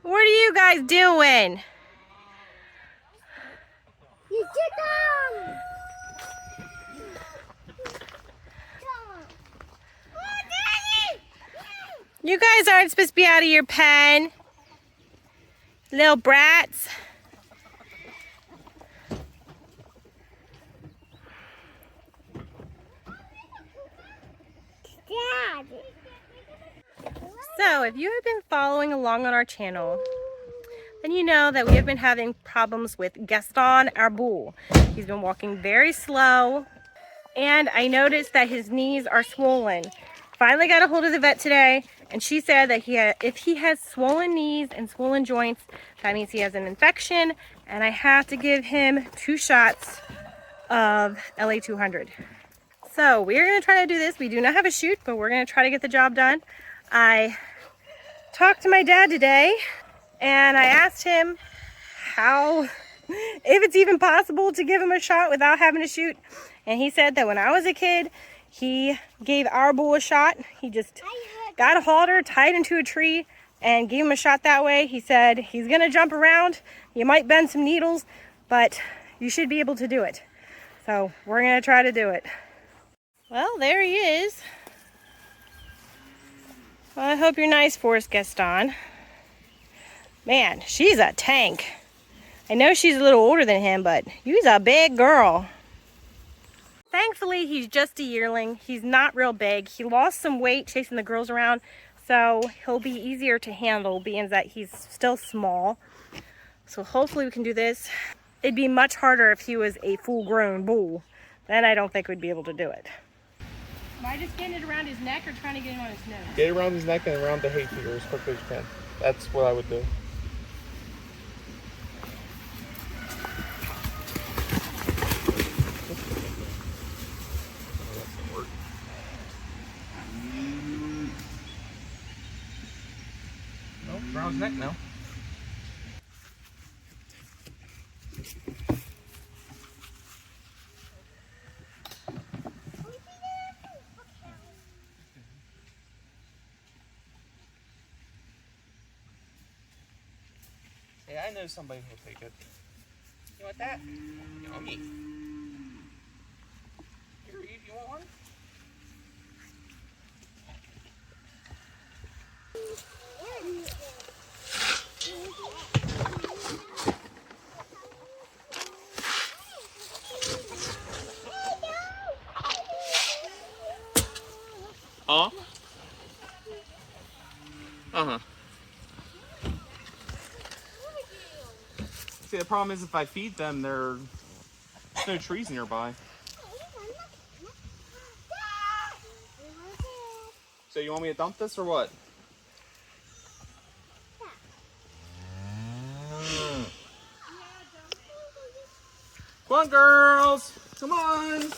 What are you guys doing? You get them! You guys aren't supposed to be out of your pen. Little brats. Dad. So, if you have been following along on our channel, then you know that we have been having problems with Gaston, our bull. He's been walking very slow, and I noticed that his knees are swollen. Finally got a hold of the vet today, and she said that if he has swollen knees and swollen joints, that means he has an infection, and I have to give him 2 shots of LA200. So we're going to try to do this. We do not have a chute, but we're going to try to get the job done. I talked to my dad today, and I asked him if it's even possible to give him a shot without having to shoot. And he said that when I was a kid, he gave our bull a shot. He just got a halter, tied into a tree, and gave him a shot that way. He said he's gonna jump around. You might bend some needles, but you should be able to do it. So we're gonna try to do it. Well, there he is. Well, I hope you're nice for us, Gaston. Man, she's a tank. I know she's a little older than him, but you's a big girl. Thankfully, he's just a yearling. He's not real big. He lost some weight chasing the girls around, so he'll be easier to handle being that he's still small. So hopefully we can do this. It'd be much harder if he was a full-grown bull. Then I don't think we'd be able to do it. Am I just getting it around his neck or trying to get it on his nose? Get it around his neck and around the hay feeder as quickly as you can. That's what I would do. No, around his neck now. Hey, I know somebody who'll take it. You want that? Yummy. Here, Eve, you want one? Huh? Uh-huh. See, the problem is if I feed them, there's no trees nearby. So you want me to dump this or what? Come on, girls! Come on!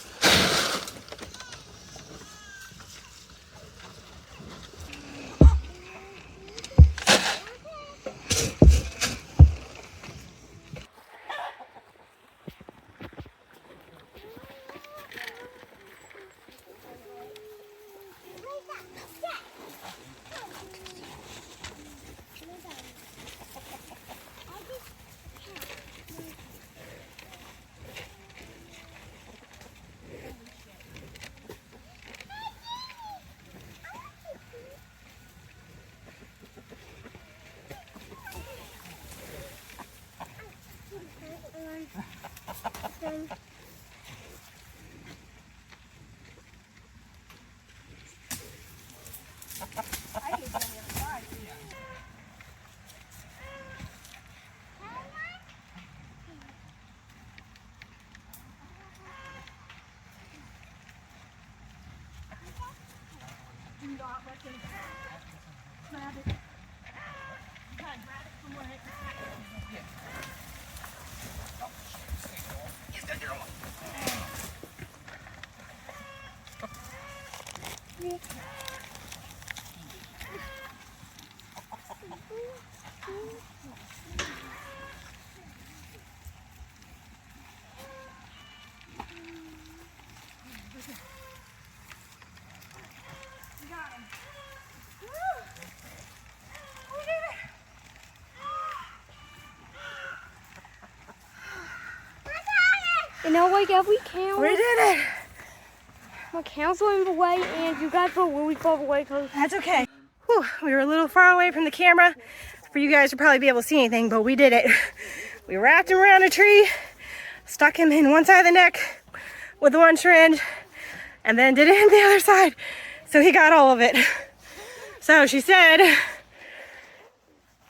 know, like every count. We did it. My counts were in the way, and you guys were really far away. Cause That's okay. Whew, we were a little far away from the camera for you guys to probably be able to see anything, but we did it. We wrapped him around a tree, stuck him in one side of the neck with one syringe, and then did it in the other side. So he got all of it. So she said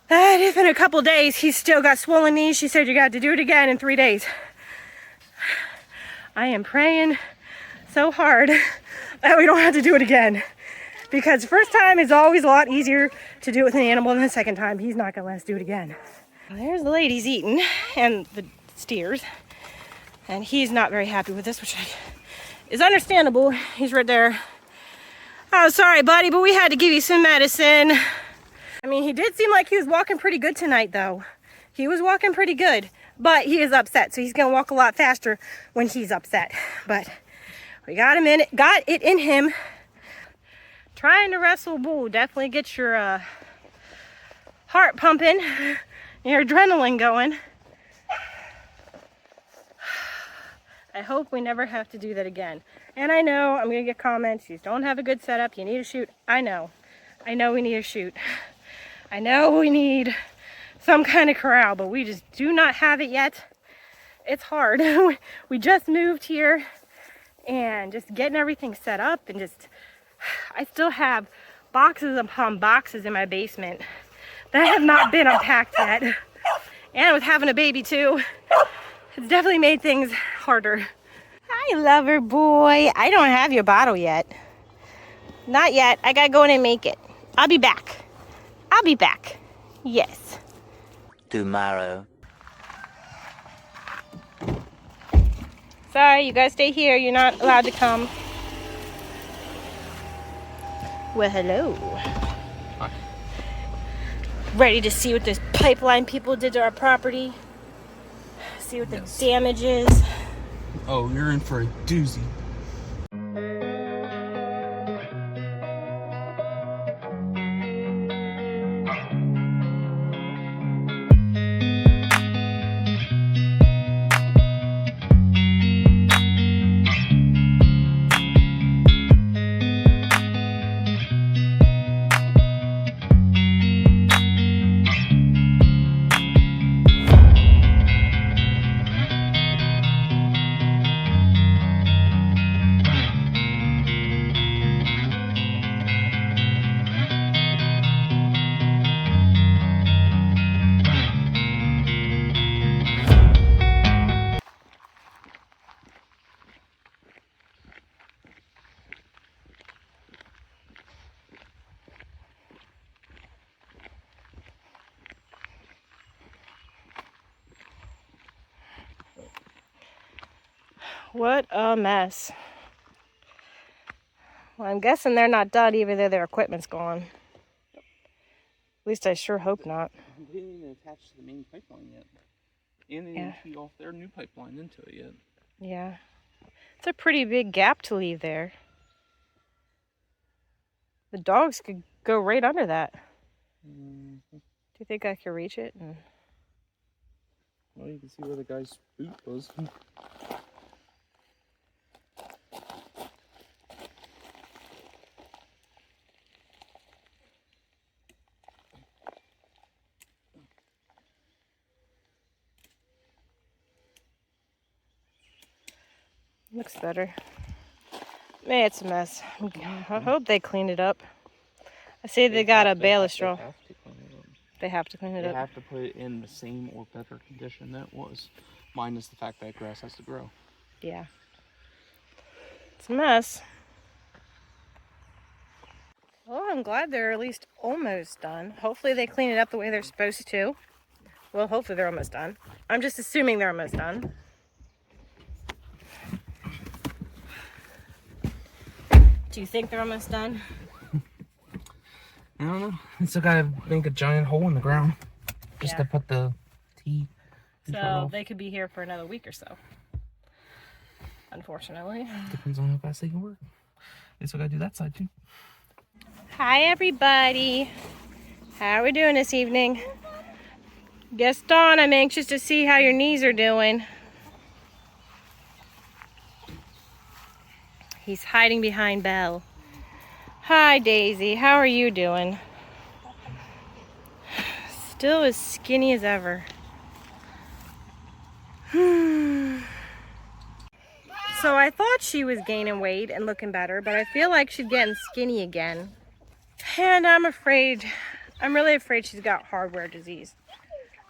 that if in a couple days he's still got swollen knees, she said you got to do it again in 3 days. I am praying so hard that we don't have to do it again. Because the first time is always a lot easier to do it with an animal than the second time. He's not gonna let us do it again. There's the ladies eating and the steers. And he's not very happy with this, which is understandable. He's right there. Oh, sorry, buddy, but we had to give you some medicine. I mean, he did seem like he was walking pretty good tonight, though. He was walking pretty good, but he is upset, so he's gonna walk a lot faster when he's upset. But we got him in it, got it in him. Trying to wrestle a bull definitely gets your heart pumping, your adrenaline going. I hope we never have to do that again. And I know I'm gonna get comments, you don't have a good setup, you need to shoot. I know we need to shoot. I know we need some kind of corral, but we just do not have it yet. It's hard. We just moved here and just getting everything set up and just, I still have boxes upon boxes in my basement that have not been unpacked yet. And with having a baby too, it's definitely made things harder. Hi, lover boy. I don't have your bottle yet. Not yet. I gotta go in and make it. I'll be back. I'll be back. Yes. Tomorrow. Sorry, you guys stay here. You're not allowed to come. Well, hello. Hi. Ready to see what this pipeline people did to our property? See what the damage is. Oh, you're in for a doozy. What a mess. Well, I'm guessing they're not done even though their equipment's gone. At least I sure hope not. They didn't even attach to the main pipeline yet. And they didn't feed off their new pipeline into it yet. Yeah. It's a pretty big gap to leave there. The dogs could go right under that. Mm-hmm. Do you think I could reach it? Well, you can see where the guy's boot was. Looks better. Man, it's a mess. I hope they cleaned it up. I see they got a bale of straw. They have to clean it They up. have to put it in the same or better condition that it was, minus the fact that grass has to grow. Yeah. It's a mess. Well, I'm glad they're at least almost done. Hopefully they clean it up the way they're supposed to. Well, hopefully they're almost done. I'm just assuming they're almost done. Do you think they're almost done? I don't know. I still gotta make a giant hole in the ground just to put the T. So they could be here for another week or so. Unfortunately. Depends on how fast they can work. They still gotta do that side too. Hi everybody. How are we doing this evening? Gaston, I'm anxious to see how your knees are doing. He's hiding behind Belle. Hi, Daisy. How are you doing? Still as skinny as ever. So I thought she was gaining weight and looking better, but I feel like she's getting skinny again. And I'm really afraid she's got hardware disease.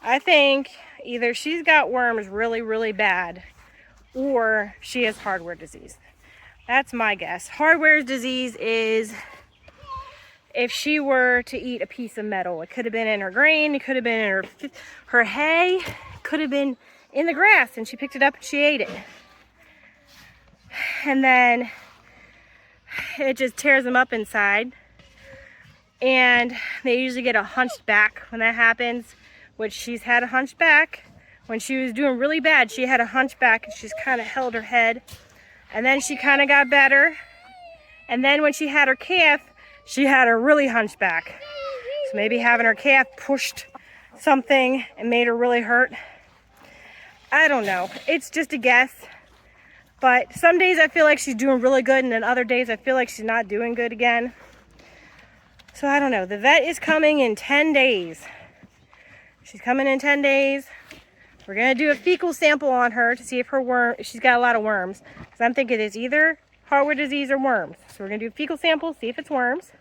I think either she's got worms really, really bad, or she has hardware disease. That's my guess. Hardware disease is if she were to eat a piece of metal. It could have been in her grain, it could have been in her hay, it could have been in the grass, and she picked it up and she ate it. And then it just tears them up inside. And they usually get a hunched back when that happens, which she's had a hunched back. When she was doing really bad, she had a hunched back and she's kind of held her head. And then she kind of got better. And then when she had her calf, she had a really hunched back. So maybe having her calf pushed something and made her really hurt. I don't know. It's just a guess. But some days I feel like she's doing really good, and then other days I feel like she's not doing good again. So I don't know. The vet is coming in 10 days. She's coming in 10 days. We're going to do a fecal sample on her to see if if she's got a lot of worms. Because I'm thinking it's either hardware disease or worms. So we're going to do a fecal sample, see if it's worms.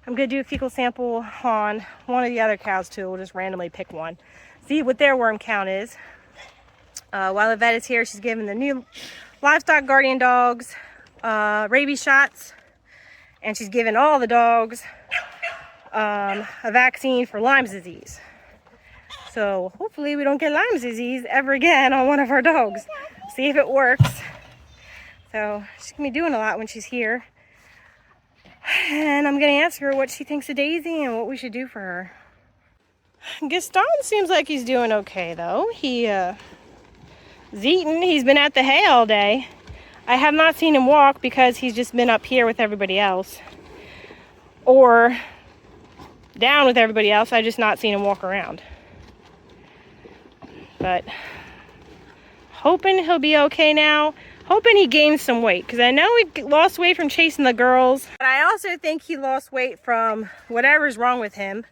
I'm going to do a fecal sample on one of the other cows too. We'll just randomly pick one. See what their worm count is. While the vet is here, she's giving the new livestock guardian dogs rabies shots. And she's giving all the dogs a vaccine for Lyme's disease. So hopefully we don't get Lyme's disease ever again on one of our dogs. See if it works. So she's going to be doing a lot when she's here. And I'm going to ask her what she thinks of Daisy and what we should do for her. Gaston seems like he's doing okay though. He's eating. He's been at the hay all day. I have not seen him walk because he's just been up here with everybody else. Or down with everybody else. I just not seen him walk around. But hoping he'll be okay now. Hoping he gains some weight. Because I know he lost weight from chasing the girls. But I also think he lost weight from whatever's wrong with him.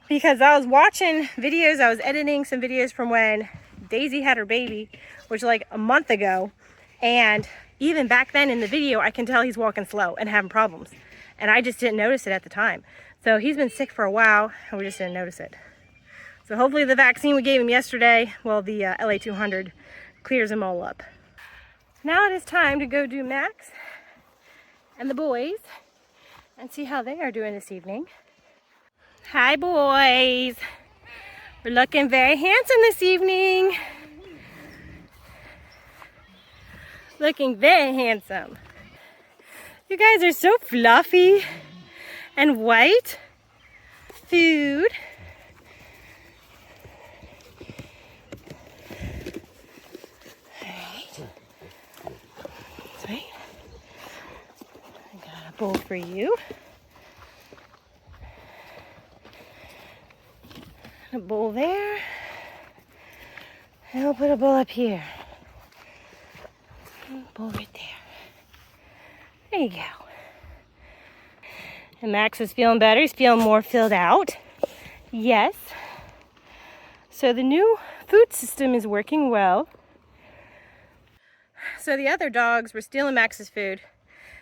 Because I was watching videos. I was editing some videos from when Daisy had her baby. Which was like a month ago. And even back then in the video, I can tell he's walking slow and having problems. And I just didn't notice it at the time. So he's been sick for a while and we just didn't notice it. So hopefully the vaccine we gave him yesterday, well, the LA200, clears him all up. Now it is time to go do Max and the boys and see how they are doing this evening. Hi, boys. We're looking very handsome this evening. Looking very handsome. You guys are so fluffy and white. Food. Alright. Sweet. I got a bowl for you. A bowl there. And I'll put a bowl up here. Bowl right there. There you go. And Max is feeling better. He's feeling more filled out. Yes. So the new food system is working well. So the other dogs were stealing Max's food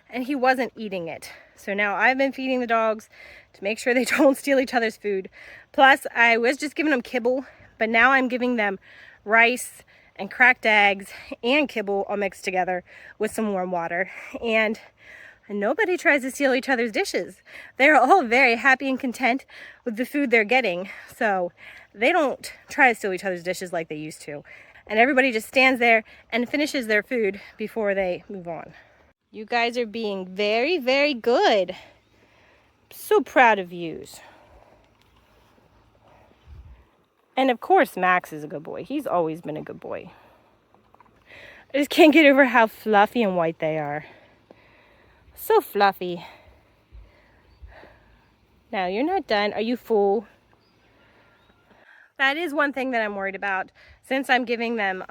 and he wasn't eating it. So now I've been feeding the dogs to make sure they don't steal each other's food. Plus I was just giving them kibble, but now I'm giving them rice and cracked eggs and kibble all mixed together with some warm water. And nobody tries to steal each other's dishes. They're all very happy and content with the food they're getting. So they don't try to steal each other's dishes like they used to. And everybody just stands there and finishes their food before they move on. You guys are being very, very good. So proud of yous. And of course, Max is a good boy. He's always been a good boy. I just can't get over how fluffy and white they are. So fluffy. Now, you're not done. Are you full? That is one thing that I'm worried about. Since I'm giving them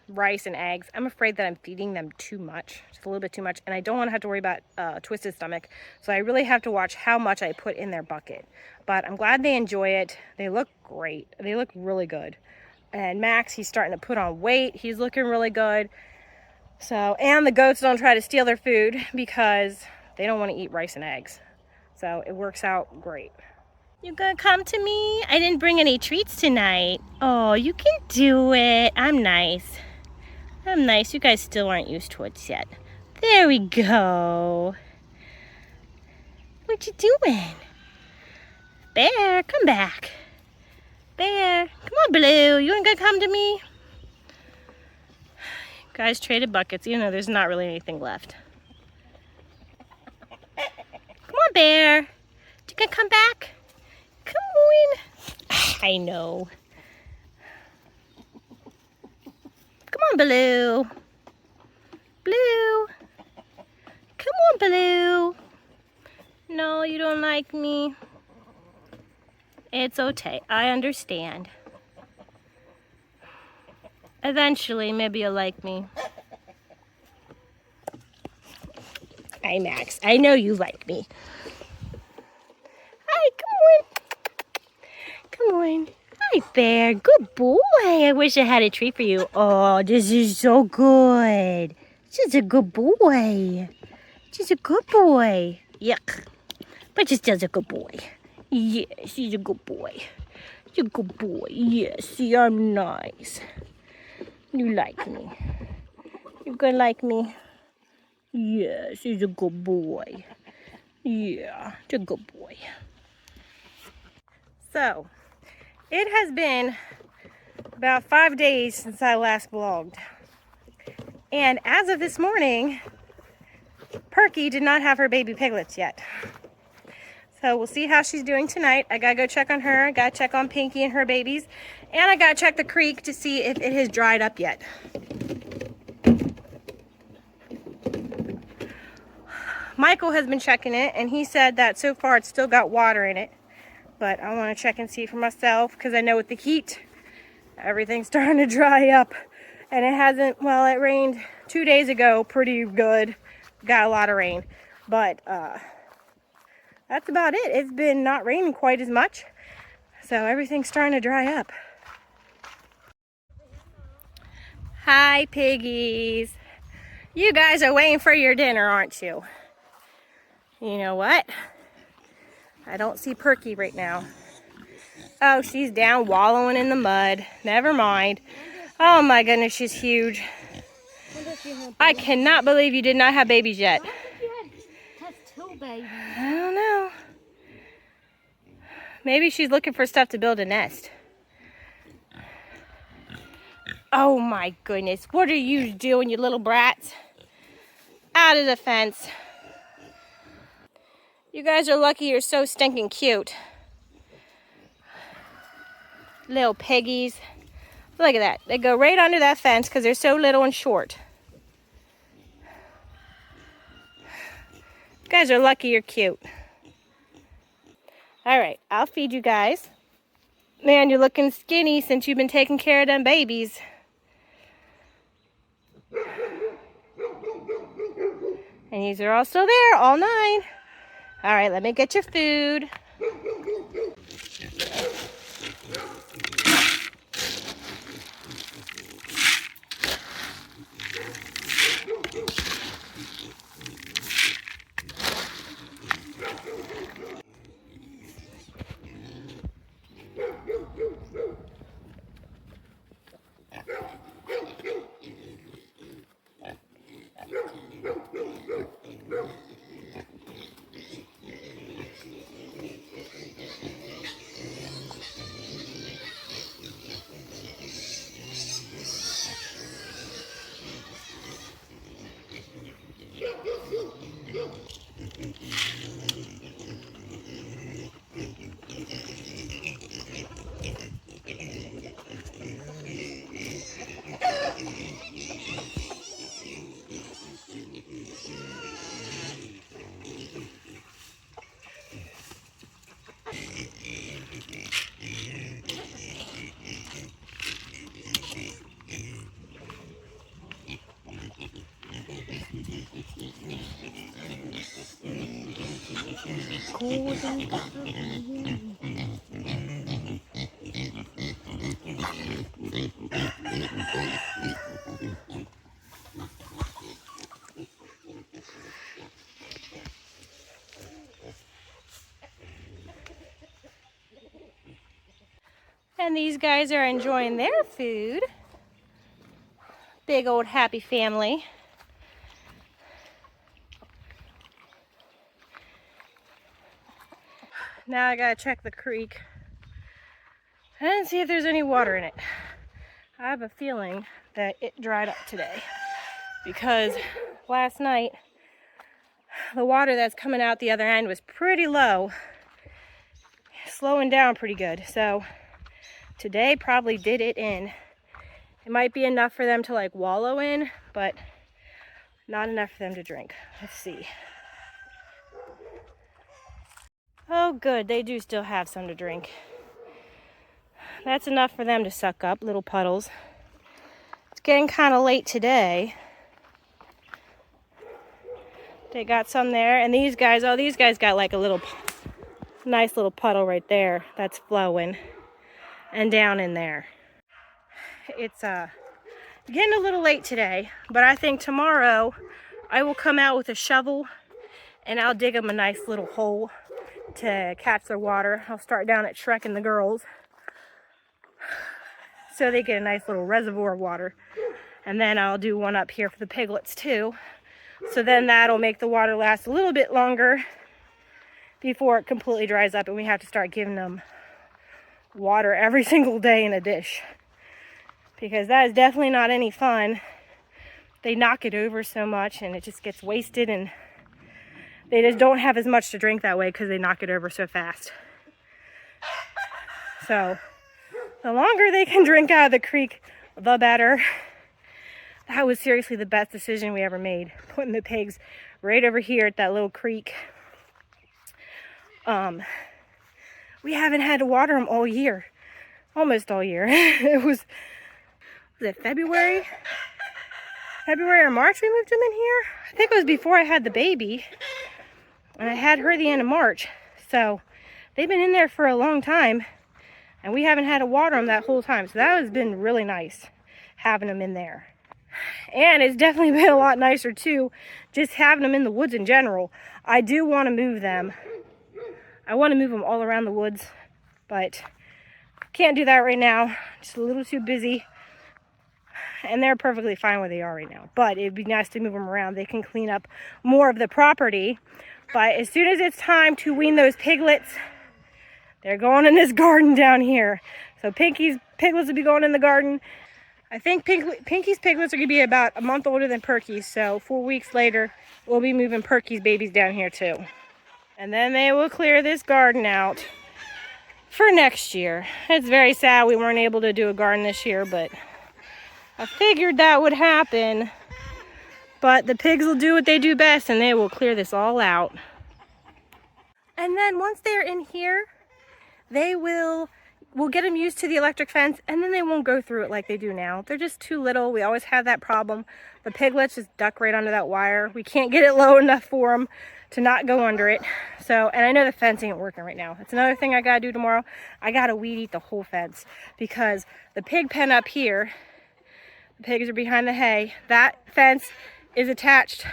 rice and eggs, I'm afraid that I'm feeding them too much, just a little bit too much, and I don't want to have to worry about twisted stomach. So I really have to watch how much I put in their bucket. But I'm glad they enjoy it. They look great. They look really good. And Max, he's starting to put on weight. He's looking really good. So, and the goats don't try to steal their food because they don't want to eat rice and eggs. So it works out great. You gonna come to me? I didn't bring any treats tonight. Oh, you can do it. I'm nice. I'm nice. You guys still aren't used to it yet. There we go. What you doing? Bear, come back. Bear, come on, Blue. You ain't gonna come to me? Guys traded buckets, even though there's not really anything left. Come on, Bear. You gonna come back? Come on. I know. Come on, Blue. Blue. Come on, Blue. No, you don't like me. It's okay. I understand. Eventually, maybe you'll like me. Hi, Max. I know you like me. Hi, come on. Come on. Hi, Bear. Good boy. I wish I had a treat for you. Oh, this is so good. Just a good boy. Just a good boy. Yuck. But just as a good boy. Yes, he's a good boy. You're a good boy. Yes, see, I'm nice. You like me. You gonna like me? Yes, he's a good boy. Yeah, he's a good boy. So, it has been about 5 days since I last vlogged. And as of this morning, Perky did not have her baby piglets yet. So we'll see how she's doing tonight. I gotta go check on her. I gotta check on Pinky and her babies. And I gotta check the creek to see if it has dried up yet. Michael has been checking it, and he said that so far it's still got water in it. But I want to check and see for myself, because I know with the heat, everything's starting to dry up. And it hasn't, well, it rained 2 days ago pretty good. Got a lot of rain. But that's about it. It's been not raining quite as much. So everything's starting to dry up. Hi, piggies. You guys are waiting for your dinner, aren't you? You know what? I don't see Perky right now. Oh, she's down wallowing in the mud. Never mind. Oh my goodness, she's huge. I cannot believe you did not have babies yet. I don't know. Maybe she's looking for stuff to build a nest. Oh my goodness. What are you doing, you little brats? Out of the fence. You guys are lucky you're so stinking cute. Little piggies. Look at that. They go right under that fence because they're so little and short. You guys are lucky you're cute. All right, I'll feed you guys. Man, you're looking skinny since you've been taking care of them babies. And these are all still there, all 9. All right, let me get your food. And these guys are enjoying their food. Big old happy family. Now I gotta check the creek and see if there's any water in it. I have a feeling that it dried up today because last night the water that's coming out the other end was pretty low, slowing down pretty good. So today probably did it in. It might be enough for them to like wallow in, but not enough for them to drink. Let's see. Oh good, they do still have some to drink. That's enough for them to suck up, little puddles. It's getting kind of late today. They got some there, and these guys, oh, these guys got like a little, nice little puddle right there that's flowing, and down in there. It's getting a little late today, but I think tomorrow I will come out with a shovel and I'll dig them a nice little hole to catch their water. I'll start down at Shrek and the girls so they get a nice little reservoir of water, and then I'll do one up here for the piglets too. So then that'll make the water last a little bit longer before it completely dries up and we have to start giving them water every single day in a dish, because that is definitely not any fun. They knock it over so much and it just gets wasted, and they just don't have as much to drink that way because they knock it over so fast. So the longer they can drink out of the creek, the better. That was seriously the best decision we ever made, putting the pigs right over here at that little creek. We haven't had to water them all year, almost all year. Was it February or March we moved them in here? I think it was before I had the baby, and I had her the end of March. So they've been in there for a long time, and we haven't had to water them that whole time. So that has been really nice, having them in there. And it's definitely been a lot nicer too, just having them in the woods in general. I do want to move them. I want to move them all around the woods, but can't do that right now. Just a little too busy. And they're perfectly fine where they are right now. But it'd be nice to move them around. They can clean up more of the property. But as soon as it's time to wean those piglets, they're going in this garden down here. So Pinky's piglets will be going in the garden. I think Pinky's piglets are going to be about a month older than Perky's. So 4 weeks later, we'll be moving Perky's babies down here too. And then they will clear this garden out for next year. It's very sad we weren't able to do a garden this year, but I figured that would happen. But the pigs will do what they do best, and they will clear this all out. And then once they're in here, we'll get them used to the electric fence, and then they won't go through it like they do now. They're just too little. We always have that problem. The piglets just duck right under that wire. We can't get it low enough for them to not go under it. So, and I know the fence ain't working right now. It's another thing I gotta do tomorrow. I gotta weed eat the whole fence, because the pig pen up here, the pigs are behind the hay, that fence is attached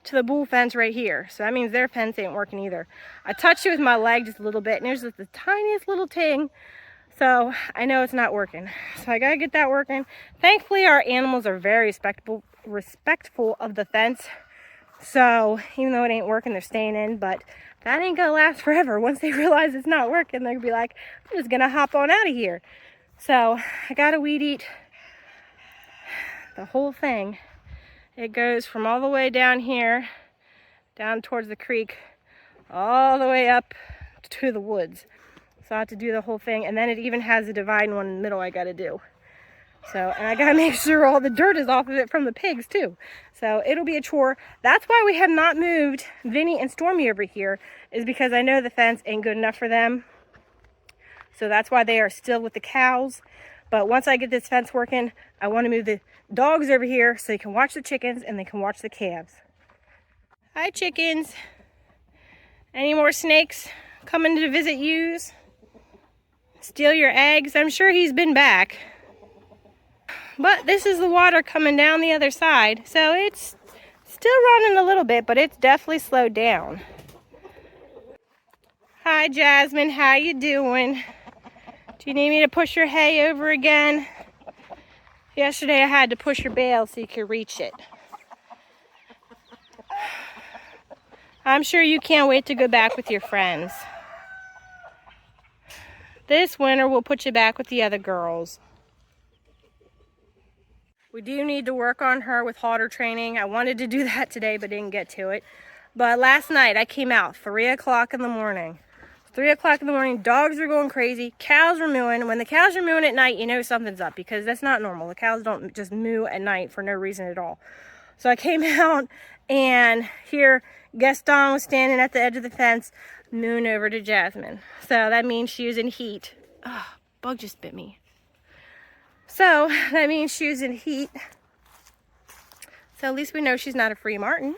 to the bull fence right here. So that means their fence ain't working either. I touched it with my leg just a little bit, and there's just the tiniest little ting. So I know it's not working. So I gotta get that working. Thankfully, our animals are very respectful of the fence. So even though it ain't working, they're staying in, but that ain't gonna last forever. Once they realize it's not working, they're gonna be like, I'm just gonna hop on out of here. So I gotta weed eat the whole thing. It goes from all the way down here, down towards the creek, all the way up to the woods. So I have to do the whole thing, and then it even has a dividing one in the middle I gotta do. So, and I gotta make sure all the dirt is off of it from the pigs too. So it'll be a chore. That's why we have not moved Vinny and Stormy over here, is because I know the fence ain't good enough for them. So that's why they are still with the cows. But once I get this fence working, I want to move the dogs over here so they can watch the chickens and they can watch the calves. Hi, chickens. Any more snakes coming to visit yous? Steal your eggs? I'm sure he's been back. But this is the water coming down the other side. So it's still running a little bit, but it's definitely slowed down. Hi, Jasmine. How you doing? Do you need me to push your hay over again? Yesterday I had to push your bale so you could reach it. I'm sure you can't wait to go back with your friends. This winter we'll put you back with the other girls. We do need to work on her with halter training. I wanted to do that today but didn't get to it. But last night I came out 3 o'clock in the morning. 3 o'clock in the morning, dogs were going crazy, cows were mooing. When the cows are mooing at night, you know something's up because that's not normal. The cows don't just moo at night for no reason at all. So I came out and here Gaston was standing at the edge of the fence, mooing over to Jasmine. So that means she was in heat. Oh, bug just bit me. So that means she was in heat. So at least we know she's not a free martin.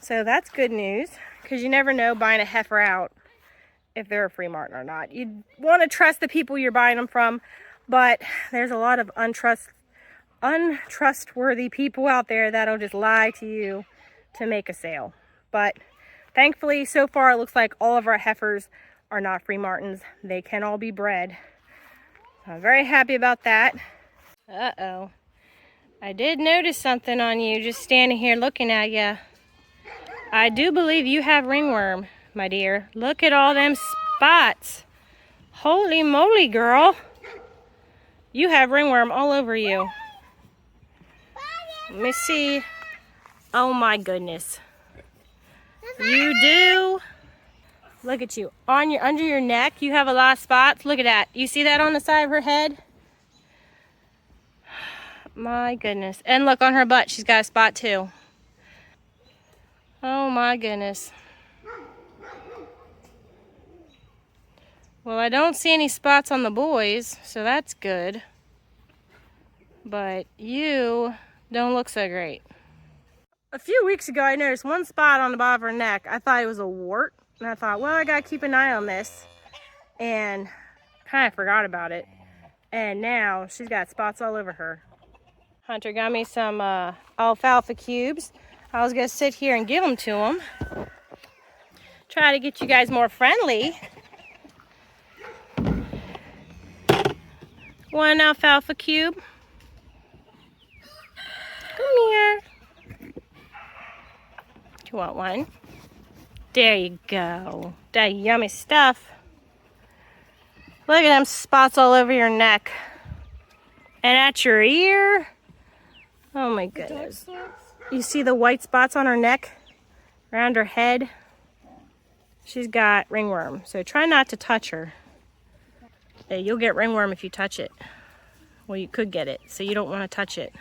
So that's good news because you never know buying a heifer out if they're a free martin or not. You want to trust the people you're buying them from, but there's a lot of untrustworthy people out there that'll just lie to you to make a sale. But thankfully, so far, it looks like all of our heifers are not free martins. They can all be bred. I'm very happy about that. Uh-oh. I did notice something on you just standing here looking at you. I do believe you have ringworm, my dear. Look at all them spots. Holy moly, girl. You have ringworm all over you. Let me see. Oh my goodness. You do. Look at you. Under your neck, you have a lot of spots. Look at that. You see that on the side of her head? My goodness. And look on her butt. She's got a spot too. Oh my goodness. Well, I don't see any spots on the boys, so that's good. But you don't look so great. A few weeks ago, I noticed one spot on the bottom of her neck. I thought it was a wart. And I thought, well, I gotta keep an eye on this. And kind of forgot about it. And now she's got spots all over her. Hunter got me some alfalfa cubes. I was gonna sit here and give them to him. Try to get you guys more friendly. Want an alfalfa cube? Come here. Do you want one? There you go. That yummy stuff. Look at them spots all over your neck. And at your ear. Oh my goodness. You see the white spots on her neck? Around her head? She's got ringworm. So try not to touch her. You'll get ringworm if you touch it. Well, you could get it. So you don't want to touch it.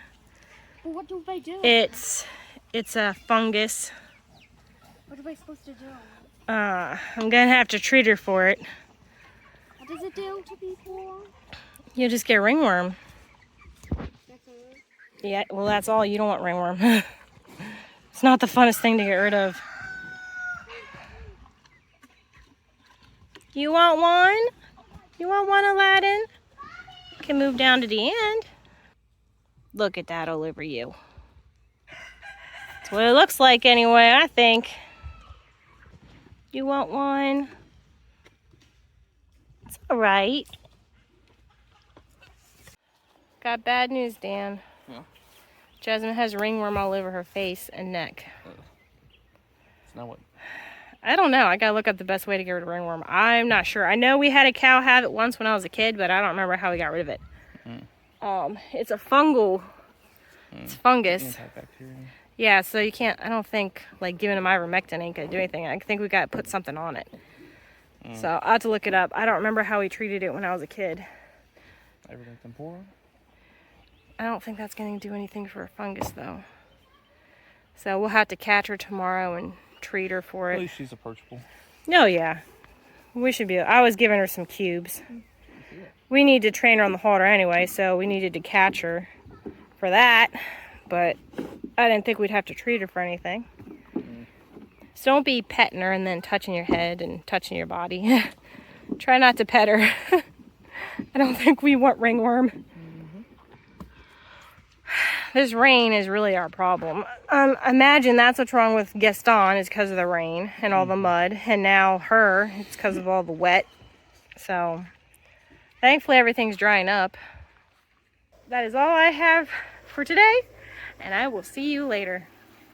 Well, what do they do? It's a fungus. What are they supposed to do? I'm gonna have to treat her for it. What does it do to people? You'll just get ringworm. That's it. Yeah, well that's all. You don't want ringworm. It's not the funnest thing to get rid of. You want one? You want one, Aladdin? You can move down to the end. Look at that all over you. That's what it looks like anyway, I think. You want one? It's all right. Got bad news, Dan. Yeah. Jasmine has ringworm all over her face and neck. It's not what. I don't know. I gotta look up the best way to get rid of ringworm. I'm not sure. I know we had a cow have it once when I was a kid, but I don't remember how we got rid of it. It's a fungal. It's fungus. Antibacterial. Yeah, so you can't. I don't think like giving them ivermectin ain't gonna do anything. I think we gotta put something on it. So I'll have to look it up. I don't remember how we treated it when I was a kid. Ivermectin pour. I don't think that's gonna do anything for a fungus though. So we'll have to catch her tomorrow and treat her for At it. least she's approachable. Oh yeah, we should be. I was giving her some cubes. We need to train her on the halter anyway, so we needed to catch her for that. But I didn't think we'd have to treat her for anything. So don't be petting her and then touching your head and touching your body. Try not to pet her. I don't think we want ringworm. This rain is really our problem. Imagine that's what's wrong with Gaston, is because of the rain and all the mud. And now her, it's because of all the wet. So thankfully everything's drying up. That is all I have for today. And I will see you later.